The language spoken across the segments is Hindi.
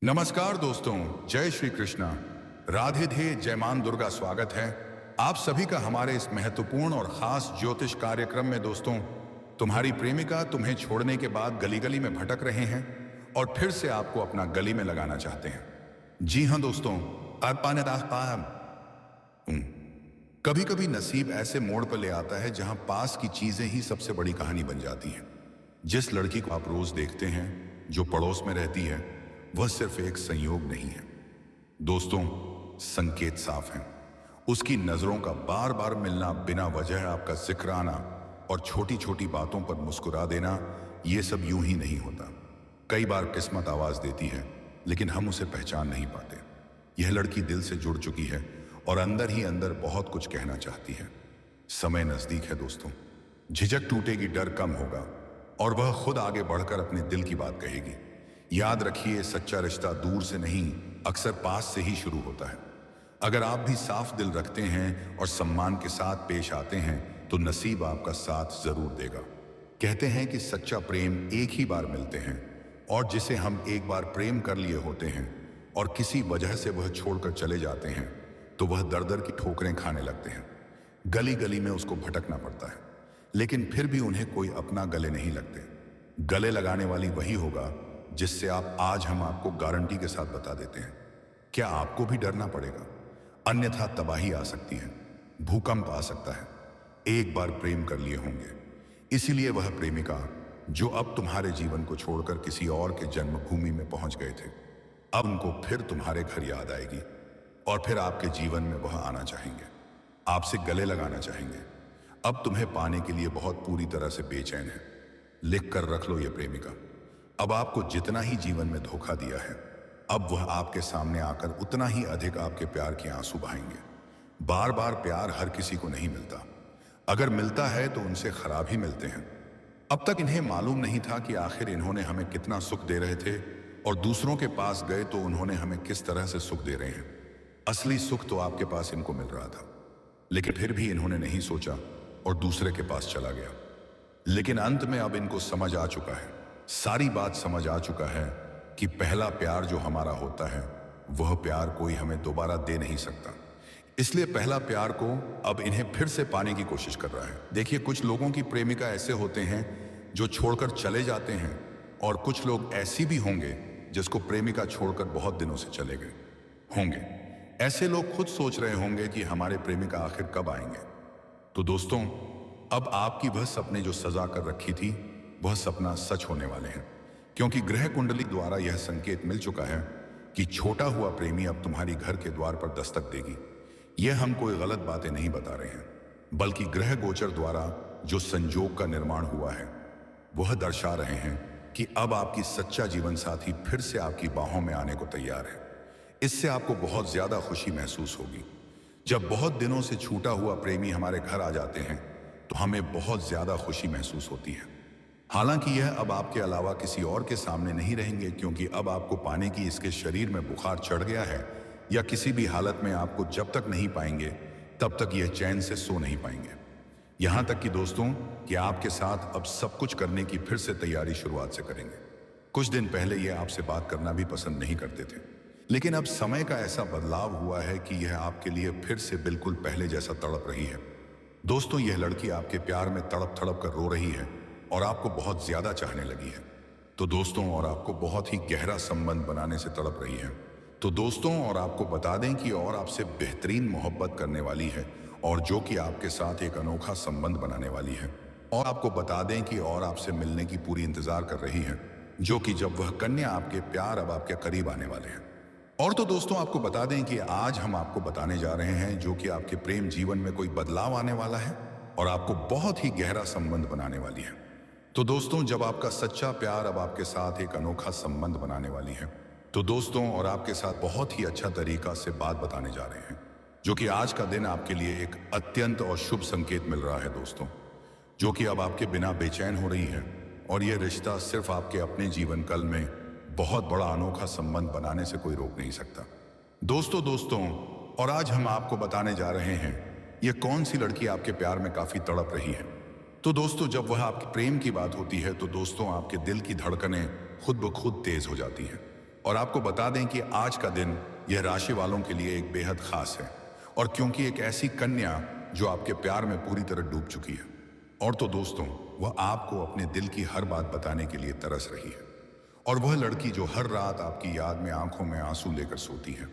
नमस्कार दोस्तों, जय श्री कृष्णा, राधे थे, जय मां दुर्गा। स्वागत है आप सभी का हमारे इस महत्वपूर्ण और खास ज्योतिष कार्यक्रम में। दोस्तों, तुम्हारी प्रेमिका तुम्हें छोड़ने के बाद गली गली में भटक रहे हैं और फिर से आपको अपना गली में लगाना चाहते हैं। जी हाँ दोस्तों, कभी कभी नसीब ऐसे मोड़ पर ले आता है जहां पास की चीजें ही सबसे बड़ी कहानी बन जाती हैं। जिस लड़की को आप रोज देखते हैं, जो पड़ोस में रहती है, वह सिर्फ एक संयोग नहीं है दोस्तों, संकेत साफ हैं। उसकी नजरों का बार बार मिलना, बिना वजह आपका जिक्र आना और छोटी छोटी बातों पर मुस्कुरा देना, यह सब यूं ही नहीं होता। कई बार किस्मत आवाज देती है, लेकिन हम उसे पहचान नहीं पाते। यह लड़की दिल से जुड़ चुकी है और अंदर ही अंदर बहुत कुछ कहना चाहती है। समय नजदीक है दोस्तों, झिझक टूटेगी, डर कम होगा और वह खुद आगे बढ़कर अपने दिल की बात कहेगी। याद रखिए, सच्चा रिश्ता दूर से नहीं, अक्सर पास से ही शुरू होता है। अगर आप भी साफ दिल रखते हैं और सम्मान के साथ पेश आते हैं, तो नसीब आपका साथ जरूर देगा। कहते हैं कि सच्चा प्रेम एक ही बार मिलते हैं, और जिसे हम एक बार प्रेम कर लिए होते हैं और किसी वजह से वह छोड़कर चले जाते हैं, तो वह दर दर की ठोकरें खाने लगते हैं। गली गली में उसको भटकना पड़ता है, लेकिन फिर भी उन्हें कोई अपना गले नहीं लगते। गले लगाने वाली वही होगा जिससे आज हम आपको गारंटी के साथ बता देते हैं। क्या आपको भी डरना पड़ेगा? अन्यथा तबाही आ सकती है, भूकंप आ सकता है। एक बार प्रेम कर लिए होंगे, इसीलिए वह प्रेमिका जो अब तुम्हारे जीवन को छोड़कर किसी और के जन्मभूमि में पहुंच गए थे, अब उनको फिर तुम्हारे घर याद आएगी और फिर आपके जीवन में वह आना चाहेंगे, आपसे गले लगाना चाहेंगे। अब तुम्हें पाने के लिए बहुत पूरी तरह से बेचैन है। लिख कर रख लो ये प्रेमिका। अब आपको जितना ही जीवन में धोखा दिया है, अब वह आपके सामने आकर उतना ही अधिक आपके प्यार के आंसू बहाएंगे। बार बार प्यार हर किसी को नहीं मिलता, अगर मिलता है तो उनसे खराब ही मिलते हैं। अब तक इन्हें मालूम नहीं था कि आखिर इन्होंने हमें कितना सुख दे रहे थे, और दूसरों के पास गए तो उन्होंने हमें किस तरह से सुख दे रहे हैं। असली सुख तो आपके पास इनको मिल रहा था, लेकिन फिर भी इन्होंने नहीं सोचा और दूसरे के पास चला गया। लेकिन अंत में अब इनको समझ आ चुका है, सारी बात समझ आ चुका है कि पहला प्यार जो हमारा होता है, वह प्यार कोई हमें दोबारा दे नहीं सकता। इसलिए पहला प्यार को अब इन्हें फिर से पाने की कोशिश कर रहा है। देखिए, कुछ लोगों की प्रेमिका ऐसे होते हैं जो छोड़कर चले जाते हैं, और कुछ लोग ऐसी भी होंगे जिसको प्रेमिका छोड़कर बहुत दिनों से चले गए होंगे। ऐसे लोग खुद सोच रहे होंगे कि हमारे प्रेमिका आखिर कब आएंगे। तो दोस्तों, अब आपकी वह सपने जो सजा कर रखी थी, वह सपना सच होने वाले हैं, क्योंकि ग्रह कुंडली द्वारा यह संकेत मिल चुका है कि छोटा हुआ प्रेमी अब तुम्हारी घर के द्वार पर दस्तक देगी। यह हम कोई गलत बातें नहीं बता रहे हैं, बल्कि ग्रह गोचर द्वारा जो संयोग का निर्माण हुआ है, वह दर्शा रहे हैं कि अब आपकी सच्चा जीवन साथी फिर से आपकी बाहों में आने को तैयार है। इससे आपको बहुत ज्यादा खुशी महसूस होगी। जब बहुत दिनों से छूटा हुआ प्रेमी हमारे घर आ जाते हैं, तो हमें बहुत ज्यादा खुशी महसूस होती है। हालांकि यह अब आपके अलावा किसी और के सामने नहीं रहेंगे, क्योंकि अब आपको पाने की इसके शरीर में बुखार चढ़ गया है, या किसी भी हालत में आपको जब तक नहीं पाएंगे तब तक यह चैन से सो नहीं पाएंगे। यहां तक कि दोस्तों, कि आपके साथ अब सब कुछ करने की फिर से तैयारी शुरुआत से करेंगे। कुछ दिन पहले यह आपसे बात करना भी पसंद नहीं करते थे, लेकिन अब समय का ऐसा बदलाव हुआ है कि यह आपके लिए फिर से बिल्कुल पहले जैसा तड़प रही है। दोस्तों, यह लड़की आपके प्यार में तड़प तड़प कर रो रही है और आपको बहुत ज्यादा चाहने लगी है। तो दोस्तों, और आपको बहुत ही गहरा संबंध बनाने से तड़प रही है। तो दोस्तों, और आपको बता दें कि और आपसे बेहतरीन मोहब्बत करने वाली है, और जो कि आपके साथ एक अनोखा संबंध बनाने वाली है। और आपको बता दें कि और आपसे मिलने की पूरी इंतजार कर रही है, जो कि जब वह कन्या आपके प्यार अब आपके करीब आने वाले हैं। और तो दोस्तों, आपको बता दें कि आज हम आपको बताने जा रहे हैं जो कि आपके प्रेम जीवन में कोई बदलाव आने वाला है और आपको बहुत ही गहरा संबंध बनाने वाली है। तो दोस्तों, जब आपका सच्चा प्यार अब आपके साथ एक अनोखा संबंध बनाने वाली है, तो दोस्तों, और आपके साथ बहुत ही अच्छा तरीका से बात बताने जा रहे हैं, जो कि आज का दिन आपके लिए एक अत्यंत और शुभ संकेत मिल रहा है दोस्तों, जो कि अब आपके बिना बेचैन हो रही है। और यह रिश्ता सिर्फ आपके अपने जीवन काल में बहुत बड़ा अनोखा संबंध बनाने से कोई रोक नहीं सकता। दोस्तों, और आज हम आपको बताने जा रहे हैं यह कौन सी लड़की आपके प्यार में काफी तड़प रही है। तो दोस्तों, जब वह आपके प्रेम की बात होती है, तो दोस्तों, आपके दिल की धड़कनें खुद ब खुद तेज हो जाती हैं। और आपको बता दें कि आज का दिन यह राशि वालों के लिए एक बेहद खास है, और क्योंकि एक ऐसी कन्या जो आपके प्यार में पूरी तरह डूब चुकी है। और तो दोस्तों, वह आपको अपने दिल की हर बात बताने के लिए तरस रही है। और वह लड़की जो हर रात आपकी याद में आंखों में आंसू लेकर सोती है।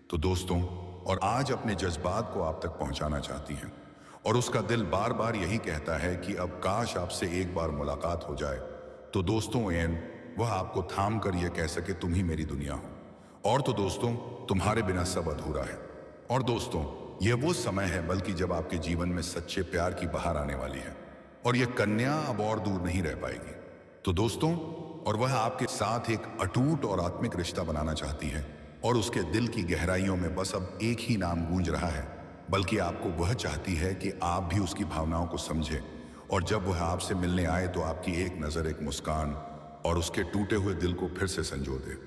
तो दोस्तों, और आज अपने जज्बात को आप तक पहुंचाना चाहती है। और उसका दिल बार बार यही कहता है कि अब काश आपसे एक बार मुलाकात हो जाए। तो दोस्तों, एन वह आपको थाम कर यह कह सके तुम ही मेरी दुनिया हो। और तो दोस्तों, तुम्हारे बिना सब अधूरा है। और दोस्तों, यह वो समय है बल्कि जब आपके जीवन में सच्चे प्यार की बहार आने वाली है। और यह कन्या अब और दूर नहीं रह पाएगी। तो दोस्तों, और वह आपके साथ एक अटूट और आत्मिक रिश्ता बनाना चाहती है। और उसके दिल की गहराइयों में बस अब एक ही नाम गूंज रहा है, बल्कि आपको वह चाहती है कि आप भी उसकी भावनाओं को समझें। और जब वह आपसे मिलने आए तो आपकी एक नज़र, एक मुस्कान और उसके टूटे हुए दिल को फिर से संजो दे।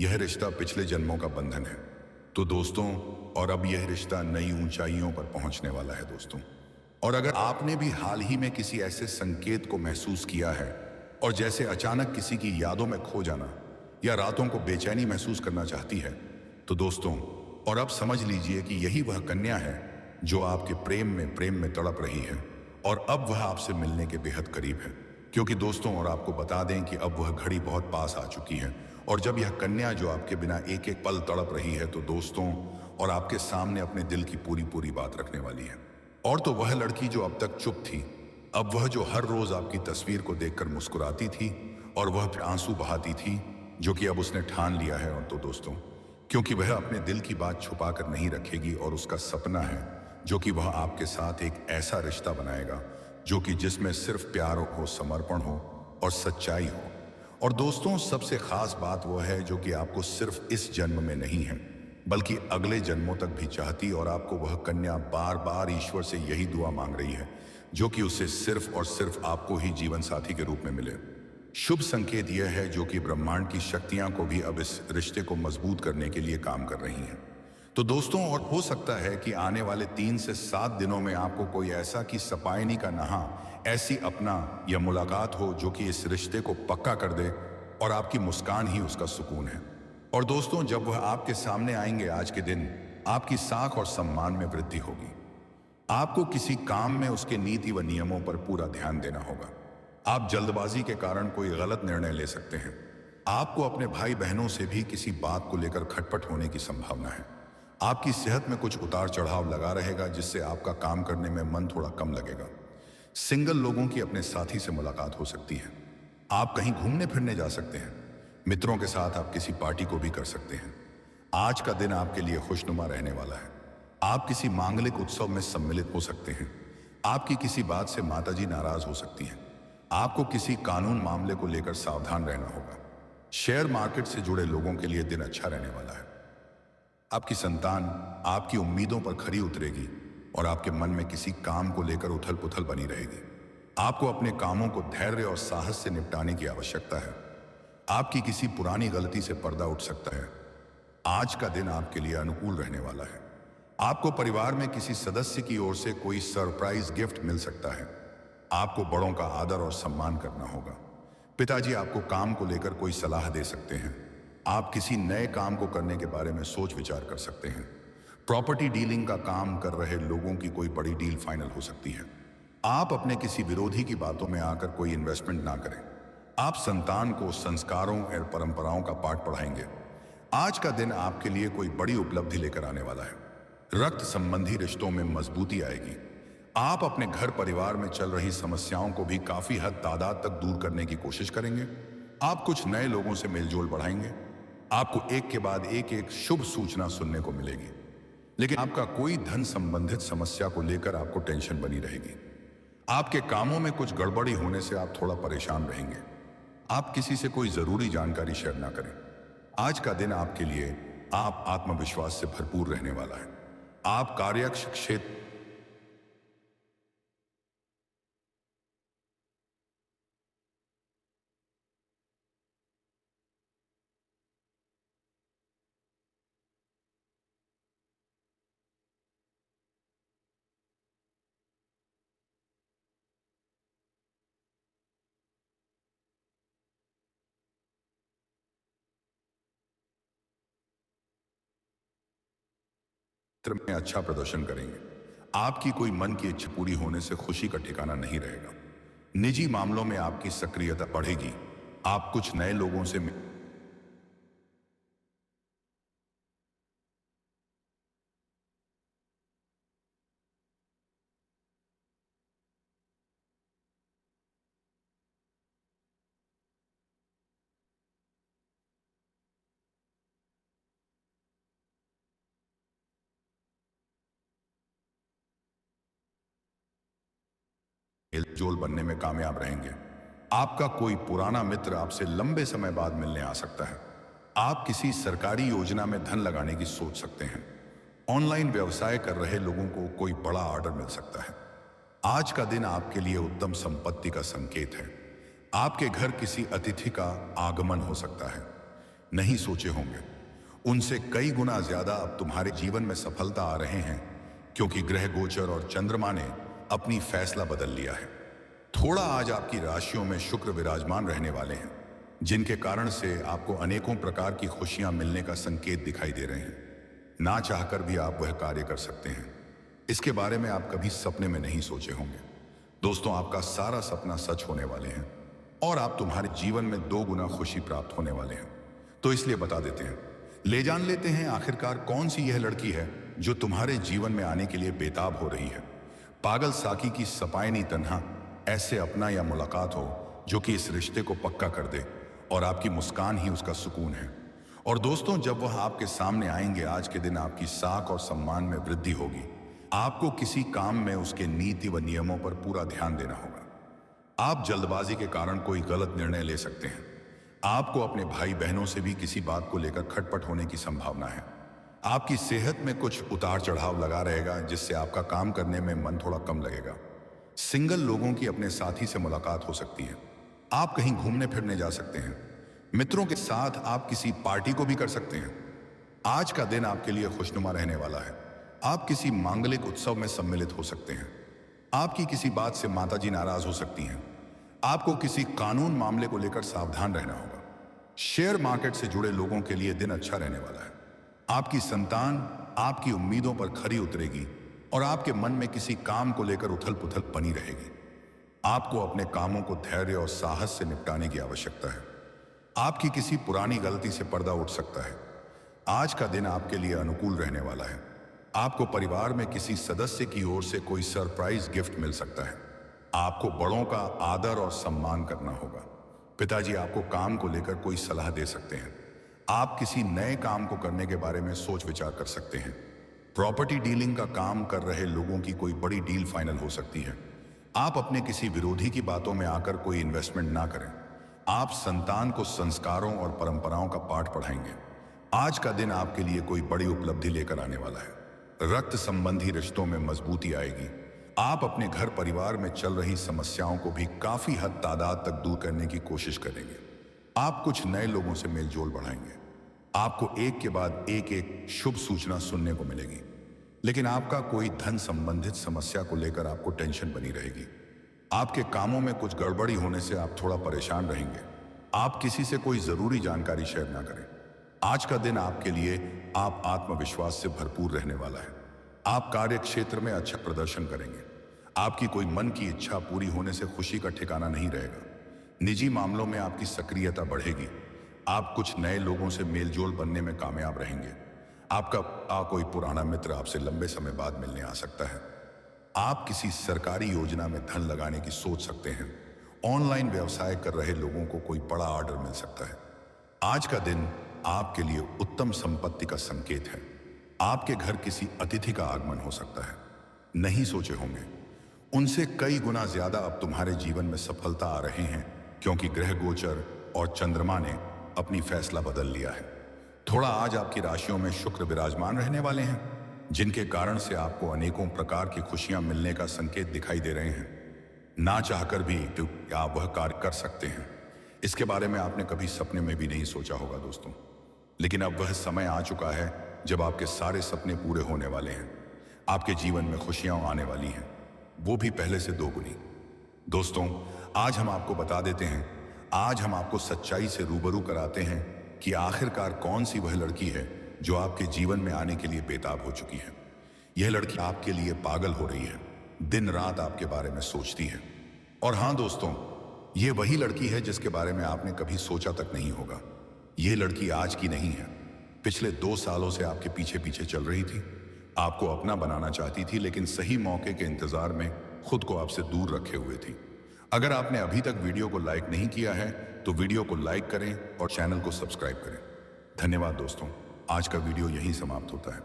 यह रिश्ता पिछले जन्मों का बंधन है। तो दोस्तों, और अब यह रिश्ता नई ऊंचाइयों पर पहुंचने वाला है दोस्तों। और अगर आपने भी हाल ही में किसी ऐसे संकेत को महसूस किया है, और जैसे अचानक किसी की यादों में खो जाना या रातों को बेचैनी महसूस करना चाहती है, तो दोस्तों, और अब समझ लीजिए कि यही वह कन्या है जो आपके प्रेम में तड़प रही है। और अब वह आपसे मिलने के बेहद करीब है। क्योंकि दोस्तों, और आपको बता दें कि अब वह घड़ी बहुत पास आ चुकी है। और जब यह कन्या जो आपके बिना एक एक पल तड़प रही है, तो दोस्तों, और आपके सामने अपने दिल की पूरी पूरी बात रखने वाली है। और तो वह लड़की जो अब तक चुप थी, अब वह जो हर रोज आपकी तस्वीर को देखकर मुस्कुराती थी और वह फिर आंसू बहाती थी, जो कि अब उसने ठान लिया है। और तो दोस्तों, क्योंकि वह अपने दिल की बात छुपा कर नहीं रखेगी, और उसका सपना है जो कि वह आपके साथ एक ऐसा रिश्ता बनाएगा जो कि जिसमें सिर्फ प्यार हो, समर्पण हो और सच्चाई हो। और दोस्तों, सबसे खास बात वह है जो कि आपको सिर्फ इस जन्म में नहीं है, बल्कि अगले जन्मों तक भी चाहती। और आपको वह कन्या बार बार ईश्वर से यही दुआ मांग रही है, जो कि उसे सिर्फ और सिर्फ आपको ही जीवन साथी के रूप में मिले। शुभ संकेत यह है जो कि ब्रह्मांड की शक्तियां को भी अब इस रिश्ते को मजबूत करने के लिए काम कर रही हैं। तो दोस्तों, और हो सकता है कि आने वाले 3 से 7 दिनों में आपको कोई ऐसा कि सपायनी का नहा ऐसी अपना या मुलाकात हो जो कि इस रिश्ते को पक्का कर दे, और आपकी मुस्कान ही उसका सुकून है। और दोस्तों, जब वह आपके सामने आएंगे आज के दिन, आपकी साख और सम्मान में वृद्धि होगी। आपको किसी काम में उसके नीति व नियमों पर पूरा ध्यान देना होगा। आप जल्दबाजी के कारण कोई गलत निर्णय ले सकते हैं। आपको अपने भाई बहनों से भी किसी बात को लेकर खटपट होने की संभावना है। आपकी सेहत में कुछ उतार चढ़ाव लगा रहेगा, जिससे आपका काम करने में मन थोड़ा कम लगेगा। सिंगल लोगों की अपने साथी से मुलाकात हो सकती है। आप कहीं घूमने फिरने जा सकते हैं। मित्रों के साथ आप किसी पार्टी को भी कर सकते हैं। आज का दिन आपके लिए खुशनुमा रहने वाला है। आप किसी मांगलिक उत्सव में सम्मिलित हो सकते हैं। आपकी किसी बात से माताजी नाराज हो सकती हैं। आपको किसी कानून मामले को लेकर सावधान रहना होगा। शेयर मार्केट से जुड़े लोगों के लिए दिन अच्छा रहने वाला है। आपकी संतान आपकी उम्मीदों पर खरी उतरेगी, और आपके मन में किसी काम को लेकर उथल पुथल बनी रहेगी। आपको अपने कामों को धैर्य और साहस से निपटाने की आवश्यकता है। आपकी किसी पुरानी गलती से पर्दा उठ सकता है। आज का दिन आपके लिए अनुकूल रहने वाला है। आपको परिवार में किसी सदस्य की ओर से कोई सरप्राइज गिफ्ट मिल सकता है। आपको बड़ों का आदर और सम्मान करना होगा। पिताजी आपको काम को लेकर कोई सलाह दे सकते हैं। आप किसी नए काम को करने के बारे में सोच विचार कर सकते हैं। प्रॉपर्टी डीलिंग का काम कर रहे लोगों की कोई बड़ी डील फाइनल हो सकती है। आप अपने किसी विरोधी की बातों में आकर कोई इन्वेस्टमेंट ना करें। आप संतान को संस्कारों और परंपराओं का पाठ पढ़ाएंगे। आज का दिन आपके लिए कोई बड़ी उपलब्धि लेकर आने वाला है। रक्त संबंधी रिश्तों में मजबूती आएगी। आप अपने घर परिवार में चल रही समस्याओं को भी काफी हद तादाद तक दूर करने की कोशिश करेंगे। आप कुछ नए लोगों से मेलजोल बढ़ाएंगे। आपको एक के बाद एक शुभ सूचना सुनने को मिलेगी। लेकिन आपका कोई धन संबंधित समस्या को लेकर आपको टेंशन बनी रहेगी। आपके कामों में कुछ गड़बड़ी होने से आप थोड़ा परेशान रहेंगे। आप किसी से कोई जरूरी जानकारी शेयर ना करें। आज का दिन आपके लिए आप आत्मविश्वास से भरपूर रहने वाला है। आप कार्य क्षेत्र क्षेत्र में अच्छा प्रदर्शन करेंगे। आपकी कोई मन की इच्छा पूरी होने से खुशी का ठिकाना नहीं रहेगा। निजी मामलों में आपकी सक्रियता बढ़ेगी। आप कुछ नए लोगों से मेलजोल बनने में कामयाब रहेंगे। आपका कोई पुराना मित्र आपसे लंबे समय बाद मिलने आ सकता है। आप किसी सरकारी योजना में धन लगाने की सोच सकते हैं। ऑनलाइन व्यवसाय कर रहे लोगों को कोई बड़ा ऑर्डर मिल सकता है। आज का दिन आपके लिए उत्तम संपत्ति का संकेत है। आपके घर किसी अतिथि का आगमन हो सकता है। नहीं सोचे होंगे, उनसे कई गुना ज्यादा अब तुम्हारे जीवन में सफलता आ रहे हैं, क्योंकि ग्रह गोचर और चंद्रमा ने अपनी फैसला बदल लिया है। थोड़ा आज आपकी राशियों में शुक्र विराजमान रहने वाले हैं, जिनके कारण से आपको अनेकों प्रकार की खुशियां मिलने का संकेत दिखाई दे रहे हैं। ना चाहकर भी आप वह कार्य कर सकते हैं। इसके बारे में आप कभी सपने में नहीं सोचे होंगे। दोस्तों, आपका सारा सपना सच होने वाले हैं और आप तुम्हारे जीवन में 2 गुना खुशी प्राप्त होने वाले हैं। तो इसलिए बता देते हैं, ले जान लेते हैं आखिरकार कौन सी यह लड़की है जो तुम्हारे जीवन में आने के लिए बेताब हो रही है। पागल साकी की सपायनी तन्हा ऐसे अपना या मुलाकात हो जो कि इस रिश्ते को पक्का कर दे और आपकी मुस्कान ही उसका सुकून है। और दोस्तों, जब वह आपके सामने आएंगे, आज के दिन आपकी साख और सम्मान में वृद्धि होगी। आपको किसी काम में उसके नीति व नियमों पर पूरा ध्यान देना होगा। आप जल्दबाजी के कारण कोई गलत निर्णय ले सकते हैं। आपको अपने भाई बहनों से भी किसी बात को लेकर खटपट होने की संभावना है। आपकी सेहत में कुछ उतार चढ़ाव लगा रहेगा, जिससे आपका काम करने में मन थोड़ा कम लगेगा। सिंगल लोगों की अपने साथी से मुलाकात हो सकती है। आप कहीं घूमने फिरने जा सकते हैं। मित्रों के साथ आप किसी पार्टी को भी कर सकते हैं। आज का दिन आपके लिए खुशनुमा रहने वाला है। आप किसी मांगलिक उत्सव में सम्मिलित हो सकते हैं। आपकी किसी बात से माताजी नाराज हो सकती हैं। आपको किसी कानून मामले को लेकर सावधान रहना होगा। शेयर मार्केट से जुड़े लोगों के लिए दिन अच्छा रहने वाला है। आपकी संतान आपकी उम्मीदों पर खरी उतरेगी और आपके मन में किसी काम को लेकर उथल पुथल बनी रहेगी। आपको अपने कामों को धैर्य और साहस से निपटाने की आवश्यकता है। आपकी किसी पुरानी गलती से पर्दा उठ सकता है। आज का दिन आपके लिए अनुकूल रहने वाला है। आपको परिवार में किसी सदस्य की ओर से कोई सरप्राइज गिफ्ट मिल सकता है। आपको बड़ों का आदर और सम्मान करना होगा। पिताजी आपको काम को लेकर कोई सलाह दे सकते हैं। आप किसी नए काम को करने के बारे में सोच विचार कर सकते हैं। प्रॉपर्टी डीलिंग का काम कर रहे लोगों की कोई बड़ी डील फाइनल हो सकती है। आप अपने किसी विरोधी की बातों में आकर कोई इन्वेस्टमेंट ना करें। आप संतान को संस्कारों और परंपराओं का पाठ पढ़ाएंगे। आज का दिन आपके लिए कोई बड़ी उपलब्धि लेकर आने वाला है। रक्त संबंधी रिश्तों में मजबूती आएगी। आप अपने घर परिवार में चल रही समस्याओं को भी काफी हद तादाद तक दूर करने की कोशिश करेंगे। आप कुछ नए लोगों से मेलजोल बढ़ाएंगे। आपको एक के बाद एक शुभ सूचना सुनने को मिलेगी, लेकिन आपका कोई धन संबंधित समस्या को लेकर आपको टेंशन बनी रहेगी। आपके कामों में कुछ गड़बड़ी होने से आप थोड़ा परेशान रहेंगे। आप किसी से कोई जरूरी जानकारी शेयर ना करें। आज का दिन आपके लिए आप आत्मविश्वास से भरपूर रहने वाला है। आप कार्य क्षेत्र में अच्छा प्रदर्शन करेंगे। आपकी कोई मन की इच्छा पूरी होने से खुशी का ठिकाना नहीं रहेगा। निजी मामलों में आपकी सक्रियता बढ़ेगी। आप कुछ नए लोगों से मेलजोल बनने में कामयाब रहेंगे। आपका कोई पुराना मित्र आपसे लंबे समय बाद मिलने आ सकता है। आप किसी सरकारी योजना में धन लगाने की सोच सकते हैं। ऑनलाइन व्यवसाय कर रहे लोगों को कोई बड़ा ऑर्डर मिल सकता है। आज का दिन आपके लिए उत्तम संपत्ति का संकेत है। आपके घर किसी अतिथि का आगमन हो सकता है। नहीं सोचे होंगे, उनसे कई गुना ज्यादा अब तुम्हारे जीवन में सफलता आ रहे हैं, क्योंकि ग्रह गोचर और चंद्रमा ने अपनी फैसला बदल लिया है। थोड़ा आज आपकी राशियों में शुक्र विराजमान रहने वाले हैं, जिनके कारण से आपको अनेकों प्रकार की खुशियां मिलने का संकेत दिखाई दे रहे हैं। ना चाहकर भी आप वह कार्य कर सकते हैं। इसके बारे में आपने कभी सपने में भी नहीं सोचा होगा दोस्तों, लेकिन अब वह समय आ चुका है जब आपके सारे सपने पूरे होने वाले हैं। आपके जीवन में खुशियां आने वाली हैं, वो भी पहले से 2 गुनी। दोस्तों, आज हम आपको बता देते हैं, आज हम आपको सच्चाई से रूबरू कराते हैं कि आखिरकार कौन सी वह लड़की है जो आपके जीवन में आने के लिए बेताब हो चुकी है। यह लड़की आपके लिए पागल हो रही है, दिन रात आपके बारे में सोचती है। और हाँ दोस्तों, ये वही लड़की है जिसके बारे में आपने कभी सोचा तक नहीं होगा। ये लड़की आज की नहीं है, पिछले 2 सालों से आपके पीछे पीछे चल रही थी, आपको अपना बनाना चाहती थी, लेकिन सही मौके के इंतजार में खुद को आपसे दूर रखे हुए थी। अगर आपने अभी तक वीडियो को लाइक नहीं किया है तो वीडियो को लाइक करें और चैनल को सब्सक्राइब करें। धन्यवाद दोस्तों, आज का वीडियो यहीं समाप्त होता है।